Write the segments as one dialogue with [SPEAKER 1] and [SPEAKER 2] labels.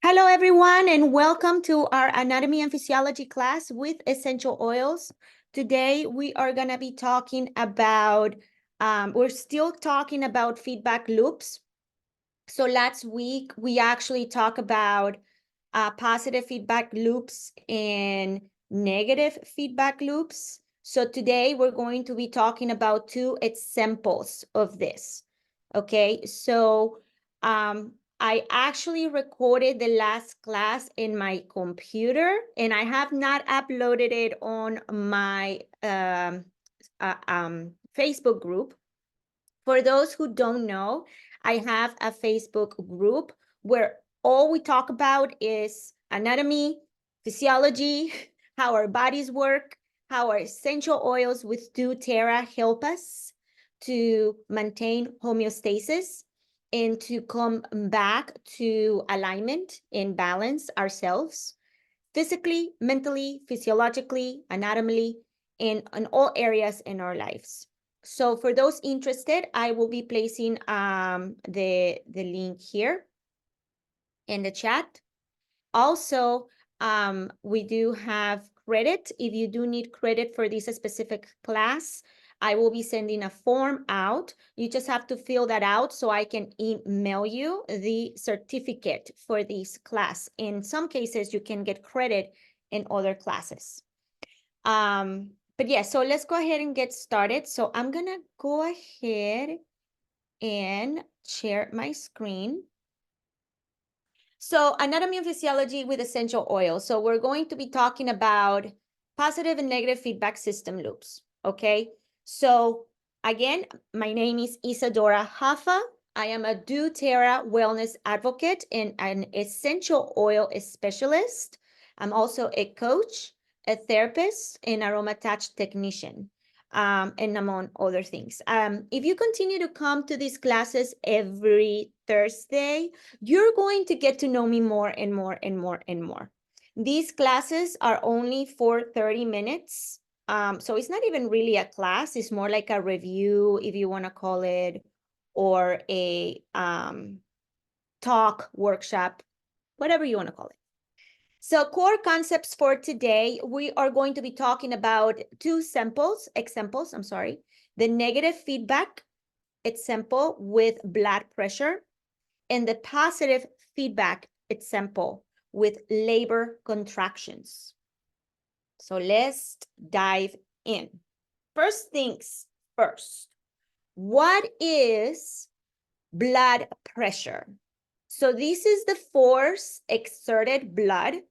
[SPEAKER 1] Hello, everyone, and welcome to our anatomy and physiology class with essential oils. Today, we are going to be talking about, we're still talking about feedback loops. So last week, we actually talked about positive feedback loops and negative feedback loops. So today, we're going to be talking about two examples of this. Okay, so I actually recorded the last class in my computer, and I have not uploaded it on my Facebook group. For those who don't know, I have a Facebook group where all we talk about is anatomy, physiology, how our bodies work, how our essential oils with doTERRA help us to maintain homeostasis and to come back to alignment and balance ourselves physically, mentally, physiologically, anatomically, in all areas in our lives. So for those interested, I will be placing the link here in the chat. Also, we do have credit. If you do need credit for this specific class, I will be sending a form out. You just have to fill that out so I can email you the certificate for this class. In some cases, you can get credit in other classes. But yeah, so let's go ahead and get started. So I'm gonna go ahead and share my screen. So anatomy and physiology with essential oils. So we're going to be talking about positive and negative feedback system loops, okay? So again, my name is Isadora Haffa. I am a doTERRA wellness advocate and an essential oil specialist. I'm also a coach, a therapist, and aroma-attached technician, and among other things. If you continue to come to these classes every Thursday, you're going to get to know me more and more and more and more. These classes are only for 30 minutes. So it's not even really a class. It's more like a review, if you want to call it, or a talk, workshop, whatever you want to call it. So core concepts for today, we are going to be talking about two examples, the negative feedback example with blood pressure and the positive feedback example with labor contractions. So let's dive in. First things first, what is blood pressure? So this is the force exerted blood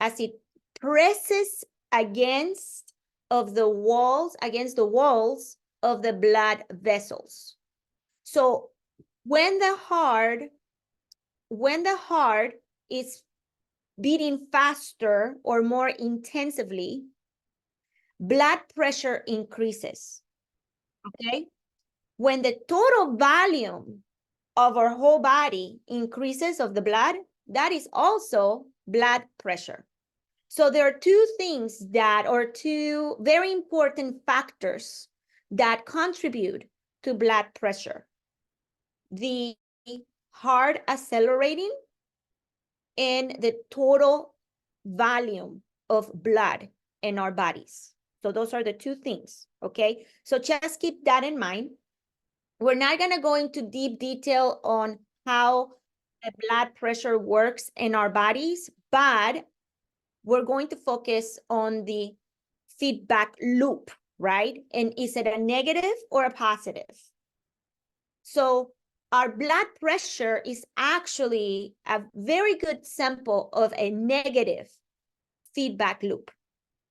[SPEAKER 1] as it presses against the walls of the blood vessels. So when the heart is beating faster or more intensively, blood pressure increases, okay? When the total volume of our whole body increases of the blood, that is also blood pressure. So there are two very important factors that contribute to blood pressure. The heart accelerating and the total volume of blood in our bodies. So those are the two things, okay? So just keep that in mind. We're not gonna go into deep detail on how the blood pressure works in our bodies, but we're going to focus on the feedback loop, right? And is it a negative or a positive? So our blood pressure is actually a very good sample of a negative feedback loop.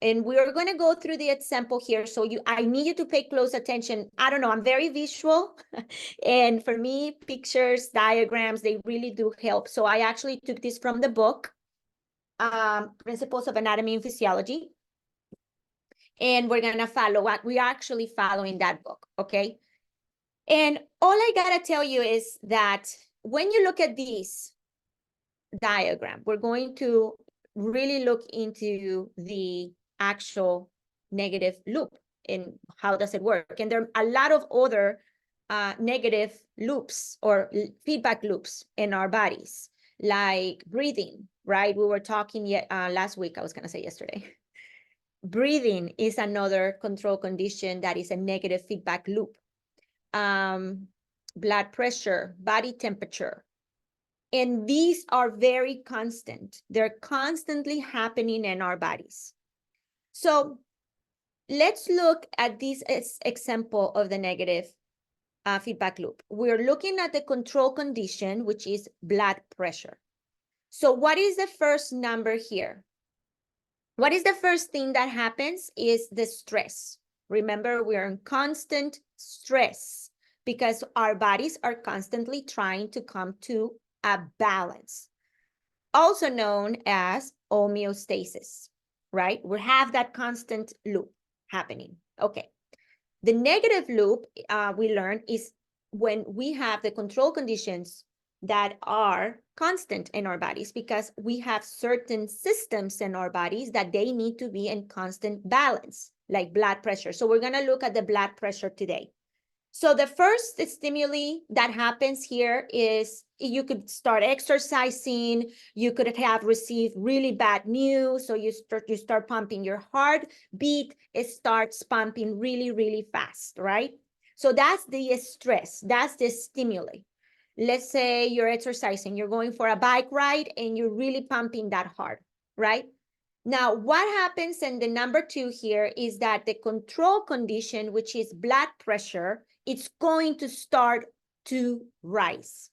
[SPEAKER 1] And we're going to go through the example here. So I need you to pay close attention. I don't know, I'm very visual. And for me, pictures, diagrams, they really do help. So I actually took this from the book, Principles of Anatomy and Physiology. And we're going to follow what we're actually following that book, okay? And all I got to tell you is that when you look at this diagram, we're going to really look into the actual negative loop and how does it work. And there are a lot of other negative loops or feedback loops in our bodies like breathing, right? We were talking last week, I was gonna say yesterday. Breathing is another control condition that is a negative feedback loop. Blood pressure, body temperature. And these are very constant. They're constantly happening in our bodies. So let's look at this example of the negative feedback loop. We're looking at the control condition, which is blood pressure. So what is the first number here? What is the first thing that happens is the stress. Remember, we are in constant stress because our bodies are constantly trying to come to a balance, also known as homeostasis, right? We have that constant loop happening. Okay. The negative loop we learned is when we have the control conditions that are constant in our bodies because we have certain systems in our bodies that they need to be in constant balance, like blood pressure. So we're going to look at the blood pressure today. So the first stimuli that happens here is you could start exercising, you could have received really bad news, so you start pumping your heartbeat, it starts pumping really, really fast, right? So that's the stress, that's the stimuli. Let's say you're exercising, you're going for a bike ride and you're really pumping that hard, right? Now, what happens in the number 2 here is that the control condition, which is blood pressure, it's going to start to rise.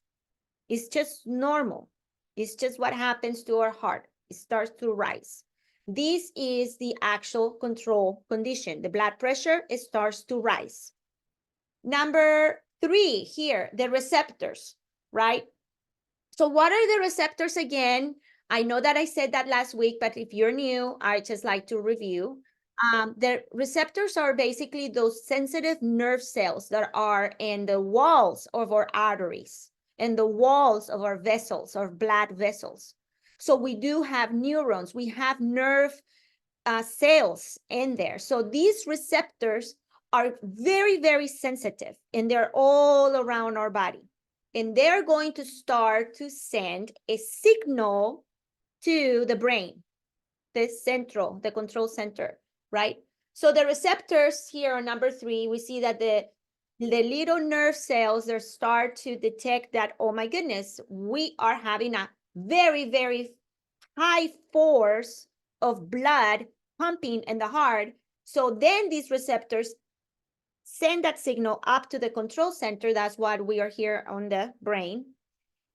[SPEAKER 1] It's just normal. It's just what happens to our heart. It starts to rise. This is the actual control condition. The blood pressure, it starts to rise. Number 3 here, the receptors, right? So what are the receptors again? I know that I said that last week, but if you're new, I just like to review. The receptors are basically those sensitive nerve cells that are in the walls of our arteries and the walls of our vessels, our blood vessels. So we do have neurons, we have nerve cells in there. So these receptors are very, very sensitive and they're all around our body. And they're going to start to send a signal to the brain, the control center, right? So the receptors here on number 3, we see that the little nerve cells, they start to detect that, oh my goodness, we are having a very, very high force of blood pumping in the heart. So then these receptors send that signal up to the control center. That's what we are here on the brain.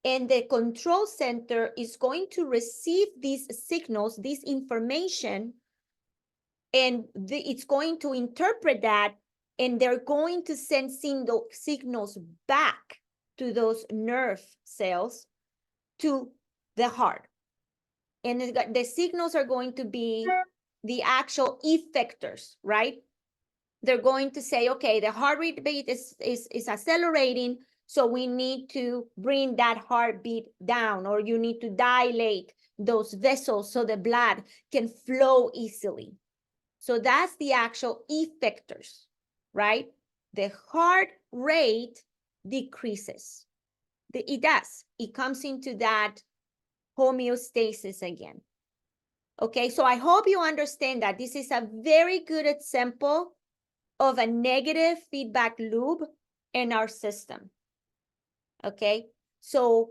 [SPEAKER 1] And the control center is going to receive these signals, this information, and it's going to interpret that, and they're going to send signals back to those nerve cells to the heart. And the signals are going to be the actual effectors, right? They're going to say, okay, the heart rate is accelerating, so we need to bring that heartbeat down, or you need to dilate those vessels so the blood can flow easily. So that's the actual effectors, right? The heart rate decreases. It does. It comes into that homeostasis again. Okay, so I hope you understand that this is a very good example of a negative feedback loop in our system. Okay, so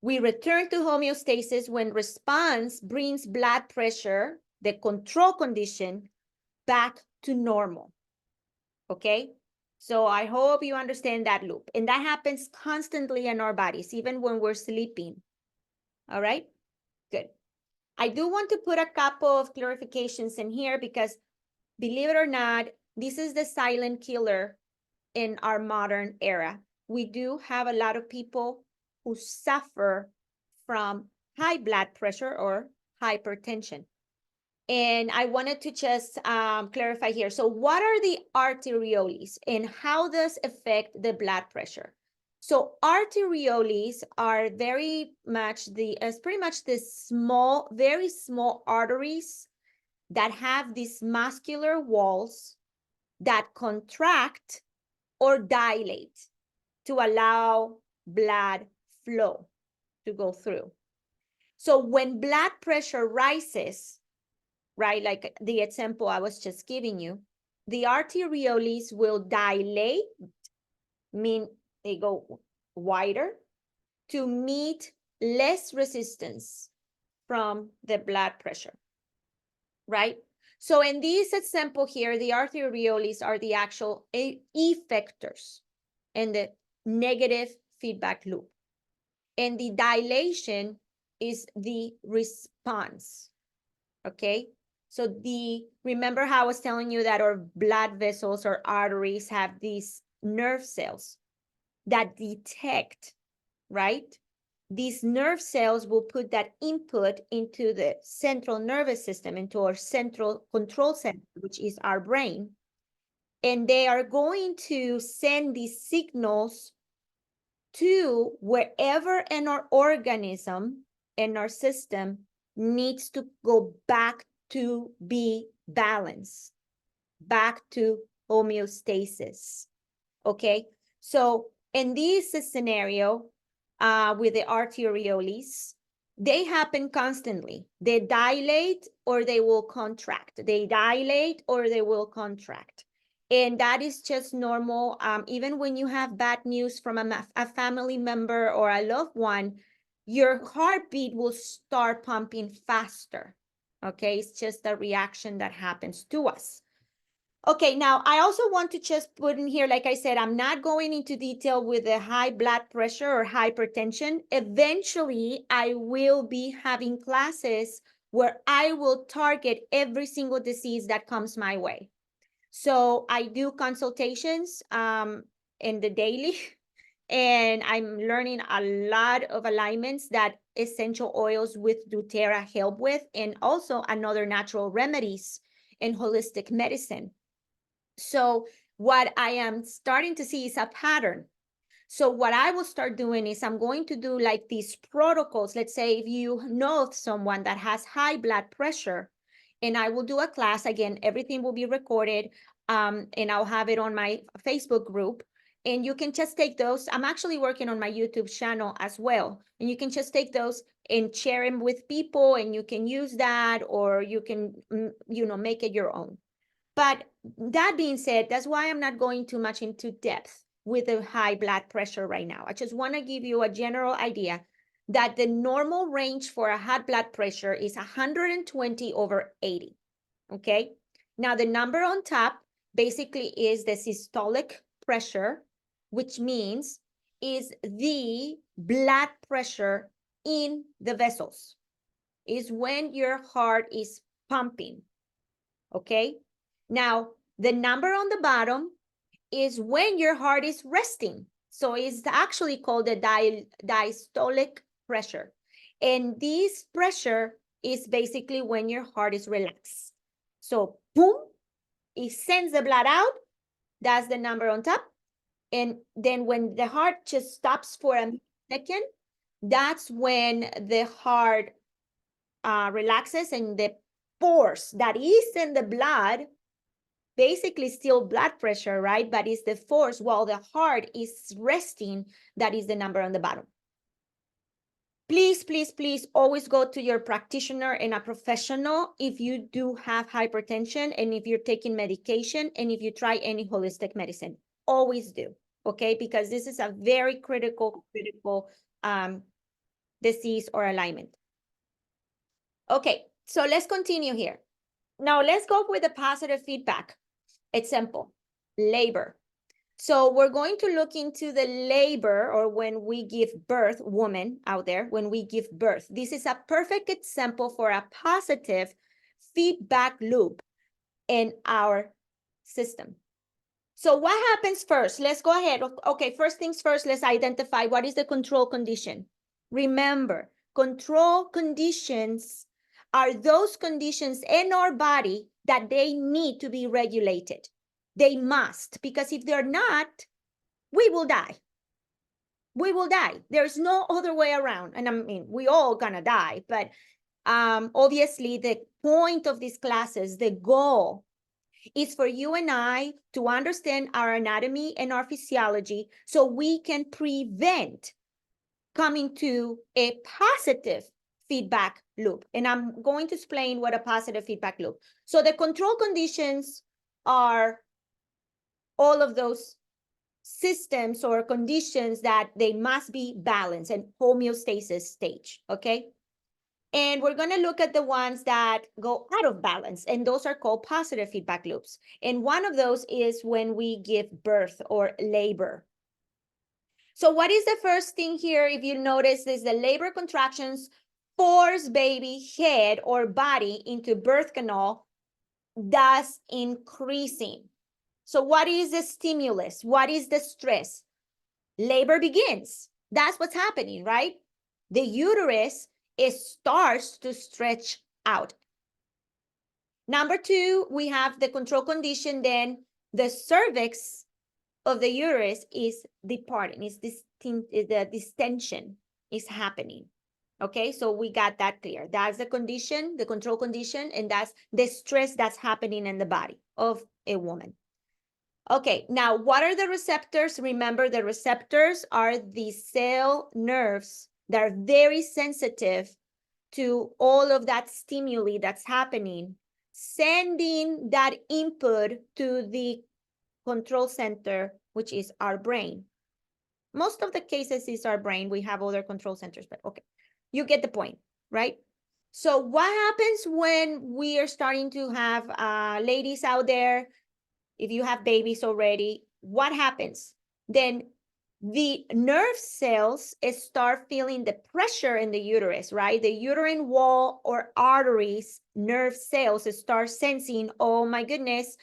[SPEAKER 1] we return to homeostasis when response brings blood pressure, the control condition, back to normal. Okay, so I hope you understand that loop. And that happens constantly in our bodies, even when we're sleeping. All right, good. I do want to put a couple of clarifications in here because, believe it or not, this is the silent killer in our modern era. We do have a lot of people who suffer from high blood pressure or hypertension. And I wanted to just clarify here. So what are the arterioles and how does it affect the blood pressure? So arterioles are very much pretty much the small, very small arteries that have these muscular walls that contract or dilate to allow blood flow to go through. So when blood pressure rises, right, like the example I was just giving you, the arterioles will dilate, mean they go wider, to meet less resistance from the blood pressure, right? So in this example here, the arterioles are the actual effectors in the negative feedback loop. And the dilation is the response, okay? So remember how I was telling you that our blood vessels or arteries have these nerve cells that detect, right? These nerve cells will put that input into the central nervous system, into our central control center, which is our brain. And they are going to send these signals to wherever in our organism, in our system, needs to go back to be balanced, back to homeostasis. Okay, so in this scenario, with the arterioles, they happen constantly. They dilate or they will contract. They dilate or they will contract. And that is just normal. Even when you have bad news from a family member or a loved one, your heartbeat will start pumping faster. Okay, it's just a reaction that happens to us. Okay, now I also want to just put in here, like I said, I'm not going into detail with the high blood pressure or hypertension. Eventually, I will be having classes where I will target every single disease that comes my way. So I do consultations in the daily, and I'm learning a lot of alignments that essential oils with doTERRA help with, and also another natural remedies in holistic medicine. So what I am starting to see is a pattern. So what I will start doing is I'm going to do like these protocols. Let's say if you know of someone that has high blood pressure, and I will do a class. Again, everything will be recorded, and I'll have it on my Facebook group. And you can just take those. I'm actually working on my YouTube channel as well. And you can just take those and share them with people, and you can use that, or you can, make it your own. But that being said, that's why I'm not going too much into depth with the high blood pressure right now. I just want to give you a general idea that the normal range for a high blood pressure is 120/80. Okay. Now the number on top basically is the systolic pressure, which means is the blood pressure in the vessels, is when your heart is pumping. Okay. Now, the number on the bottom is when your heart is resting. So it's actually called the diastolic pressure. And this pressure is basically when your heart is relaxed. So boom, it sends the blood out. That's the number on top. And then when the heart just stops for a second, that's when the heart relaxes, and the force that is in the blood, basically still blood pressure, right? But it's the force while the heart is resting, that is the number on the bottom. Please, please, please always go to your practitioner and a professional if you do have hypertension, and if you're taking medication, and if you try any holistic medicine. Always do, okay? Because this is a very critical disease or alignment. Okay, so let's continue here. Now let's go with the positive feedback. It's simple, labor. So we're going to look into the labor, or when we give birth, women out there, when we give birth. This is a perfect example for a positive feedback loop in our system. So what happens first? Let's go ahead. Okay, first things first, let's identify what is the control condition. Remember, control conditions are those conditions in our body that they need to be regulated. They must, because if they're not, we will die. We will die. There's no other way around. And I mean, we all gonna die, but obviously the point of these classes, the goal is for you and I to understand our anatomy and our physiology so we can prevent coming to a positive feedback loop. And I'm going to explain what a positive feedback loop. So the control conditions are all of those systems or conditions that they must be balanced and homeostasis stage, okay? And we're going to look at the ones that go out of balance, and those are called positive feedback loops. And one of those is when we give birth or labor. So what is the first thing here? If you notice, is the labor contractions force baby head or body into birth canal, thus increasing. So what is the stimulus? What is the stress? Labor begins. That's what's happening, right? The uterus, it starts to stretch out. Number two, we have the control condition. Then the cervix of the uterus is departing. The distension is happening. Okay, so we got that clear. That's the condition, the control condition, and that's the stress that's happening in the body of a woman. Okay, now what are the receptors? Remember, the receptors are the cell nerves that are very sensitive to all of that stimuli that's happening, sending that input to the control center, which is our brain. Most of the cases is our brain. We have other control centers, but okay, you get the point, right? So what happens when we are starting to have ladies out there? If you have babies already, what happens? Then the nerve cells start feeling the pressure in the uterus, right? The uterine wall or arteries, nerve cells start sensing, oh my goodness,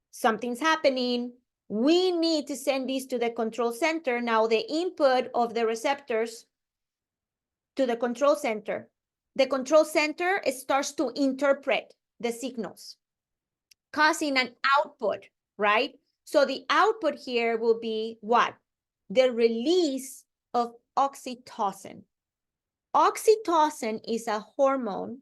[SPEAKER 1] something's happening. We need to send these to the control center. Now the input of the receptors to the control center. The control center starts to interpret the signals, causing an output, right? So the output here will be what? The release of oxytocin. Oxytocin is a hormone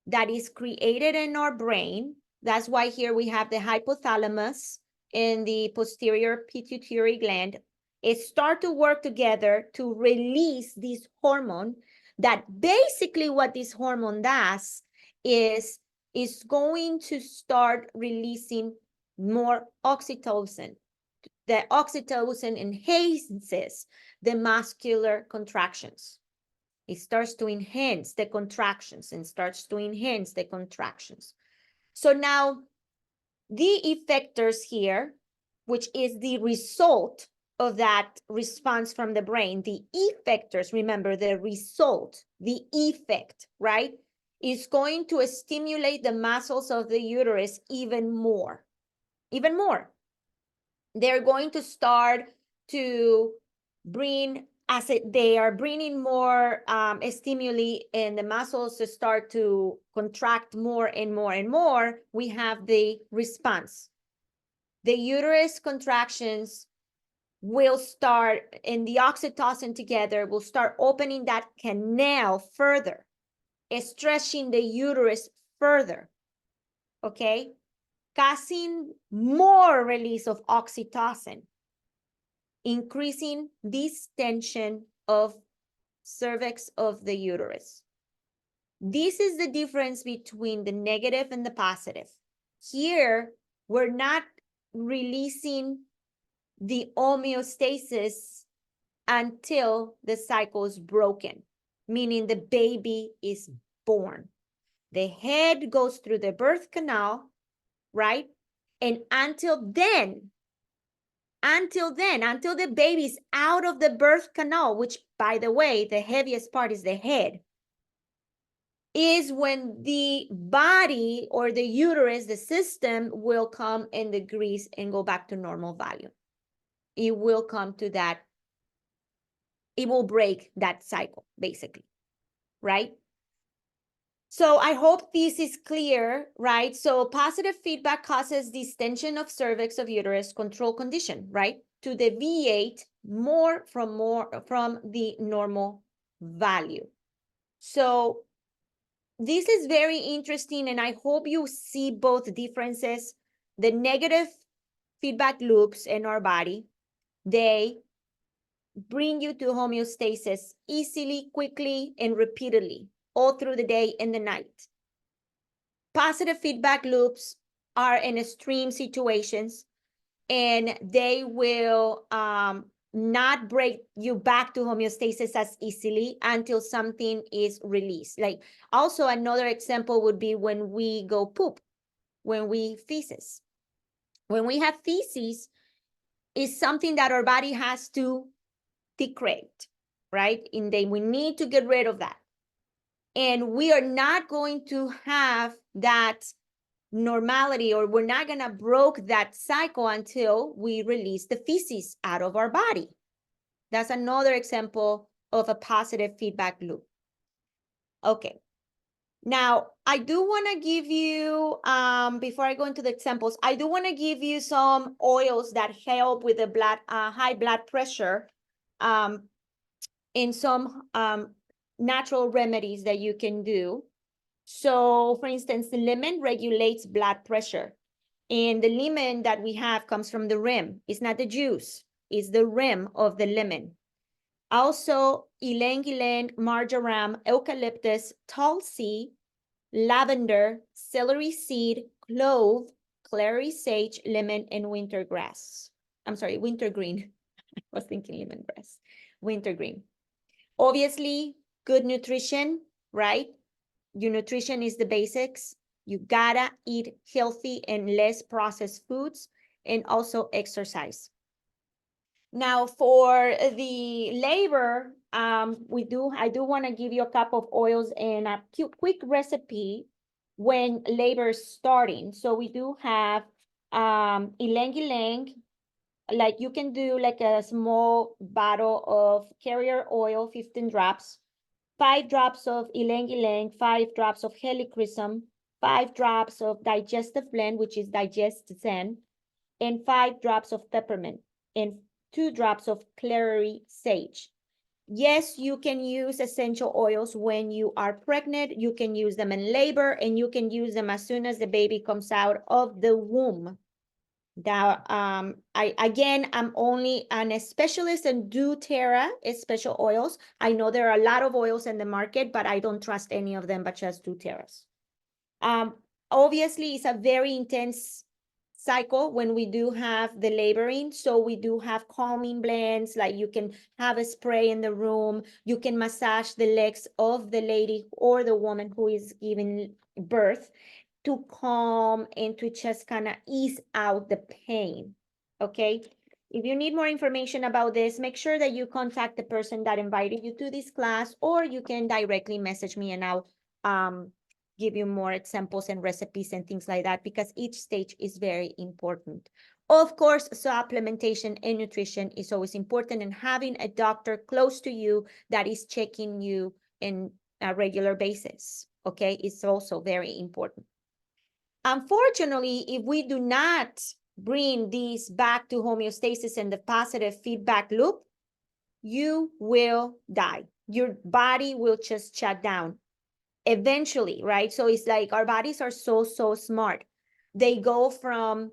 [SPEAKER 1] that is created in our brain. That's why here we have the hypothalamus and the posterior pituitary gland. It start to work together to release this hormone that basically what this hormone does is going to start releasing more oxytocin. The oxytocin enhances the muscular contractions. It starts to enhance the contractions and starts to enhance the contractions. So now the effectors here, which is the result of that response from the brain, the effectors, remember the result, the effect, right, is going to stimulate the muscles of the uterus even more. Even more. They're going to start to bring, as they are bringing more stimuli and the muscles to start to contract more and more and more, we have the response. The uterus contractions will start, and the oxytocin together will start opening that canal further, stretching the uterus further, okay? Causing more release of oxytocin, increasing distension of cervix of the uterus. This is the difference between the negative and the positive. Here, we're not releasing the homeostasis until the cycle is broken, meaning the baby is born. The head goes through the birth canal, right? And until the baby's out of the birth canal, which, by the way, the heaviest part is the head, is when the body or the uterus, the system, will come and decrease and go back to normal value. It will come to that, it will break that cycle, basically, right? So I hope this is clear, right? So positive feedback causes distension of cervix of uterus control condition, right? To deviate more from the normal value. So this is very interesting, and I hope you see both differences. The negative feedback loops in our body, they bring you to homeostasis easily, quickly, and repeatedly. all through the day and the night. Positive feedback loops are in extreme situations, and they will not break you back to homeostasis as easily until something is released. Like, also another example would be when we go poop, when we feces. When we have feces, is something that our body has to secrete, right? And then we need to get rid of that. And we are not going to have that normality, or we're not going to break that cycle until we release the feces out of our body. That's another example of a positive feedback loop. Okay. Now, I do want to give you, before I go into the examples, I do want to give you some oils that help with the high blood pressure, and some natural remedies that you can do. So, for instance, the lemon regulates blood pressure. And the lemon that we have comes from the rim. It's not the juice, it's the rim of the lemon. Also, ylang ylang, marjoram, eucalyptus, tulsi, lavender, celery seed, clove, clary sage, lemon, and wintergrass. I'm sorry, wintergreen. I was thinking lemongrass. Wintergreen. Obviously, good nutrition, right? Your nutrition is the basics. You gotta eat healthy and less processed foods, and also exercise. Now, for the labor, I do want to give you a couple of oils and a quick recipe when labor is starting. So we do have ylang ylang, like you can do like a small bottle of carrier oil, 15 drops, 5 drops of ylang ylang, 5 drops of helichrysum, 5 drops of digestive blend, which is Digest Zen, and 5 drops of peppermint, and 2 drops of clary sage. Yes, you can use essential oils when you are pregnant. You can use them in labor, and you can use them as soon as the baby comes out of the womb. Now, I'm only a specialist in doTERRA special oils. I know there are a lot of oils in the market, but I don't trust any of them but just doTERRA's. Obviously, it's a very intense cycle when we do have the laboring. So we do have calming blends, like you can have a spray in the room. You can massage the legs of the lady or the woman who is giving birth to calm and to just kind of ease out the pain, okay? If you need more information about this, make sure that you contact the person that invited you to this class, or you can directly message me and I'll give you more examples and recipes and things like that, because each stage is very important. Of course, supplementation and nutrition is always important, and having a doctor close to you that is checking you in a regular basis, okay, is also very important. Unfortunately, if we do not bring these back to homeostasis and the positive feedback loop, you will die. Your body will just shut down eventually, right? So it's like our bodies are so smart. They go from,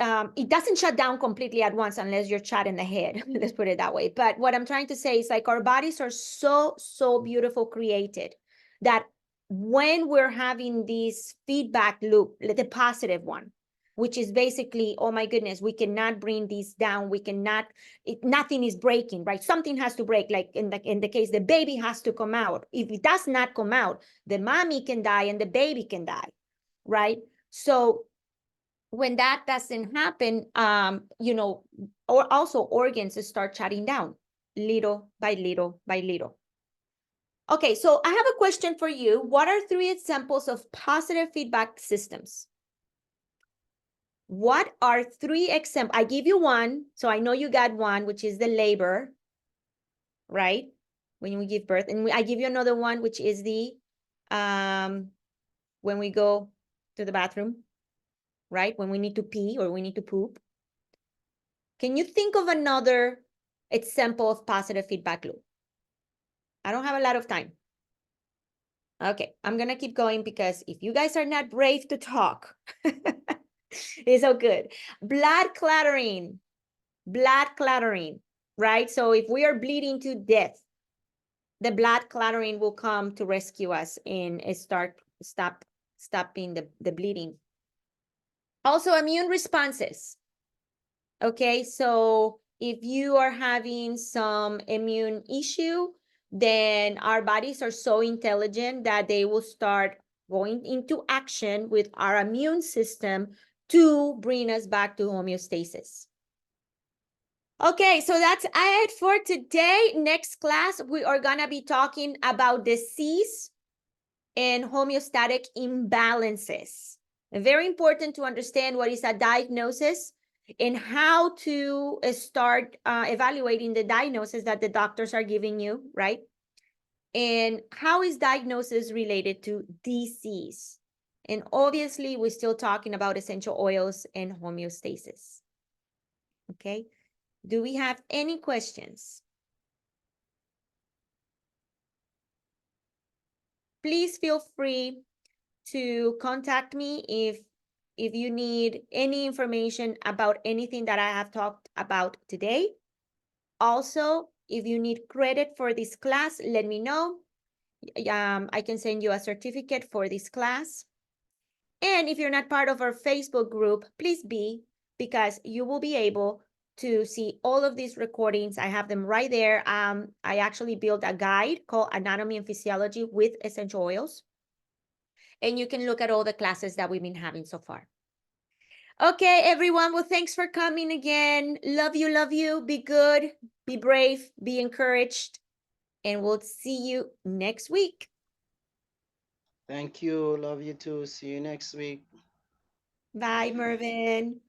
[SPEAKER 1] it doesn't shut down completely at once unless you're shot in the head. Let's put it that way. But what I'm trying to say is, like, our bodies are so beautiful created that when we're having this feedback loop, the positive one, which is basically, oh my goodness, we cannot bring these down. We cannot, nothing is breaking, right? Something has to break. Like in the case, the baby has to come out. If it does not come out, the mommy can die and the baby can die, right? So when that doesn't happen, or also organs start shutting down little by little by little. Okay, so I have a question for you. What are 3 examples of positive feedback systems? What are 3 examples? I give you one, so I know you got one, which is the labor, right? When we give birth. And I give you another one, which is the, when we go to the bathroom, right? When we need to pee or we need to poop. Can you think of another example of positive feedback loop? I don't have a lot of time. Okay, I'm going to keep going, because if you guys are not brave to talk, it's so good. Blood clattering, right? So if we are bleeding to death, the blood clattering will come to rescue us and stopping the bleeding. Also, immune responses. Okay, so if you are having some immune issue, then our bodies are so intelligent that they will start going into action with our immune system to bring us back to homeostasis. Okay, so that's it for today. Next class, we are gonna be talking about disease and homeostatic imbalances. Very important to understand what is a diagnosis and how to start evaluating the diagnosis that the doctors are giving you, right? And how is diagnosis related to disease? And obviously, we're still talking about essential oils and homeostasis. Okay, do we have any questions? Please feel free to contact me if you need any information about anything that I have talked about today. Also, if you need credit for this class, let me know. I can send you a certificate for this class. And if you're not part of our Facebook group, please be, because you will be able to see all of these recordings. I have them right there. I actually built a guide called Anatomy and Physiology with Essential Oils. And you can look at all the classes that we've been having so far. Okay, everyone. Well, thanks for coming again. Love you, love you. Be good, be brave, be encouraged. And we'll see you next week.
[SPEAKER 2] Thank you. Love you too. See you next week.
[SPEAKER 1] Bye, Mervin.